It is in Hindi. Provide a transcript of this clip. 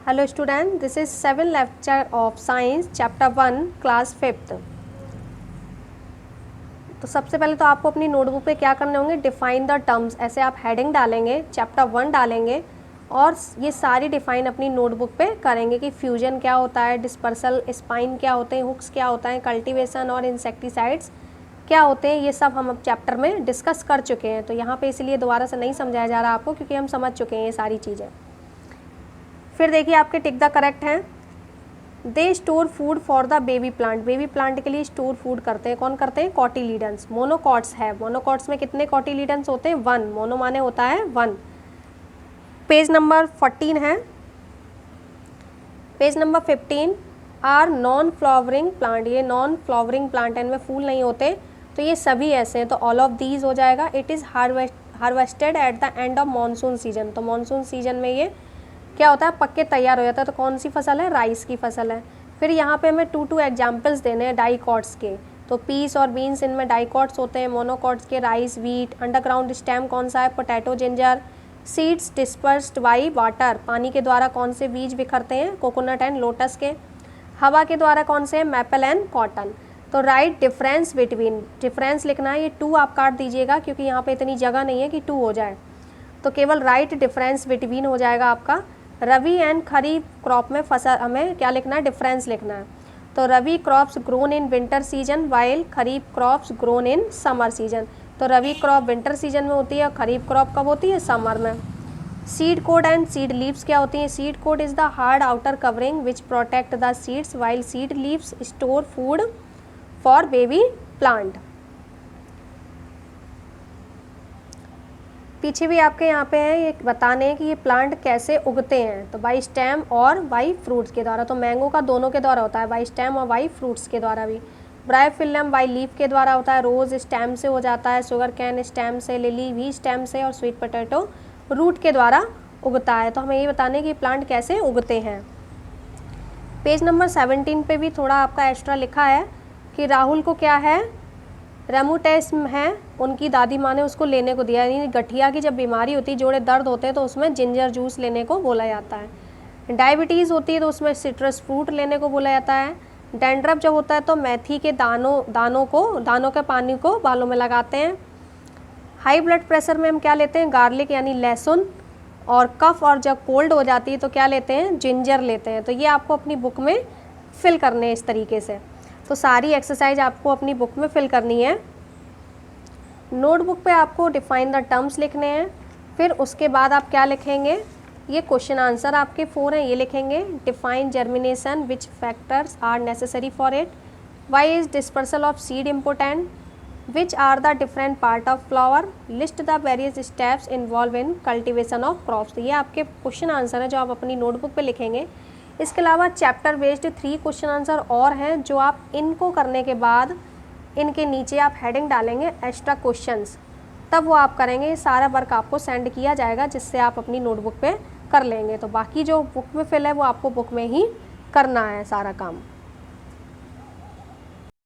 Hello student, this is 7th lecture of Science Chapter 1 Class 5th। तो सबसे पहले तो आपको अपनी नोटबुक पे क्या करने होंगे, डिफाइन द टर्म्स, ऐसे आप हेडिंग डालेंगे, चैप्टर 1 डालेंगे और ये सारी डिफाइन अपनी नोटबुक पे करेंगे कि फ्यूजन क्या होता है, डिस्पर्सल स्पाइन क्या होते हैं, हुक्स क्या होता है, कल्टीवेशन और इंसेक्टिसाइड्स क्या होते हैं, ये सब हम अब चैप्टर में डिस्कस कर चुके हैं। तो यहाँ पे इसलिए दोबारा से नहीं समझाया जा रहा आपको, क्योंकि हम समझ चुके हैं ये सारी चीज़ें। फिर देखिए आपके टिक द करेक्ट हैं। They store food for the baby plant, baby plant के लिए स्टोर फूड करते हैं, कौन करते हैं, कॉटिलीडन्स। मोनोकॉट्स है, मोनोकॉट्स में कितने कॉटिलीडन्स होते हैं, 1, मोनो माने होता है 1। पेज नंबर 14 है। Page number 15 are non flowering plant, ये नॉन फ्लावरिंग प्लांट है, इनमें फूल नहीं होते, तो ये सभी ऐसे हैं, तो ऑल ऑफ दीज हो जाएगा। It is harvested at the end of monsoon season, तो मानसून सीजन में ये क्या होता है, पक के तैयार हो जाता है। तो कौन सी फसल है, राइस की फसल है। फिर यहाँ पे हमें 2 एग्जाम्पल्स देने हैं डाइकॉट्स के, तो पीस और बीन्स इनमें डाइकॉट्स होते हैं, मोनोकॉट्स के राइस, व्हीट। अंडरग्राउंड स्टेम कौन सा है, potato, ginger. Seeds dispersed by water, पानी के द्वारा कौन से बीज बिखरते हैं, कोकोनट एंड लोटस के। हवा के द्वारा कौन से, मैपल एंड कॉटन। तो राइट डिफरेंस बिटवीन, डिफरेंस लिखना है, ये 2 आप काट दीजिएगा क्योंकि यहाँ पे इतनी जगह नहीं है कि 2 हो जाए, तो केवल राइट डिफरेंस बिटवीन हो जाएगा आपका। रवि एंड खरीफ क्रॉप में फसल हमें क्या लिखना है, डिफरेंस लिखना है। तो rabi crops grown in winter season while kharif crops grown in summer season. तो रवि क्रॉप विंटर सीजन में होती है, खरीफ क्रॉप कब होती है, समर में। Seed code and seed leaves क्या होती हैं, seed code is the hard outer covering which protect the seeds while seed leaves store food for baby plant. पीछे भी आपके यहाँ पे है, ये बताने कि ये प्लांट कैसे उगते हैं, तो बाई स्टेम और बाई फ्रूट्स के द्वारा। तो मैंगो का दोनों के द्वारा होता है, बाई स्टेम और बाई फ्रूट्स के द्वारा भी। ब्रायोफिल्लम बाई लीफ के द्वारा होता है, रोज़ स्टेम से हो जाता है, शुगर कैन स्टेम से, लिली भी स्टेम से और स्वीट पोटैटो रूट के द्वारा उगता है। तो हमें ये बताने कि प्लांट कैसे उगते हैं। पेज नंबर 17 पे भी थोड़ा आपका एक्स्ट्रा लिखा है कि राहुल को क्या है, रेमोटिज्म है, उनकी दादी माँ ने उसको लेने को दिया, यानी गठिया की जब बीमारी होती है, जोड़े दर्द होते हैं, तो उसमें जिंजर जूस लेने को बोला जाता है। डायबिटीज़ होती है तो उसमें सिट्रस फ्रूट लेने को बोला जाता है। डैंड्रफ जब होता है तो मेथी के दानों के पानी को बालों में लगाते हैं। हाई ब्लड प्रेशर में हम क्या लेते हैं, गार्लिक यानी लहसुन। और कफ और जब कोल्ड हो जाती है तो क्या लेते हैं, जिंजर लेते हैं। तो ये आपको अपनी बुक में फिल करने हैं इस तरीके से। तो सारी एक्सरसाइज आपको अपनी बुक में फिल करनी है। नोटबुक पे आपको डिफाइन द टर्म्स लिखने हैं। फिर उसके बाद आप क्या लिखेंगे, ये क्वेश्चन आंसर आपके 4 हैं, ये लिखेंगे। Define germination, which factors are necessary for it, why is dispersal of seed important, which are the different part of flower, list the various steps involve in cultivation of crops. तो ये आपके क्वेश्चन आंसर है जो आप अपनी नोटबुक पे लिखेंगे। इसके अलावा चैप्टर बेस्ड 3 क्वेश्चन आंसर और हैं जो आप इनको करने के बाद इनके नीचे आप हेडिंग डालेंगे एक्स्ट्रा क्वेश्चंस, तब वो आप करेंगे। सारा वर्क आपको सेंड किया जाएगा जिससे आप अपनी नोटबुक पे कर लेंगे। तो बाकी जो बुक में फिल है वो आपको बुक में ही करना है सारा काम।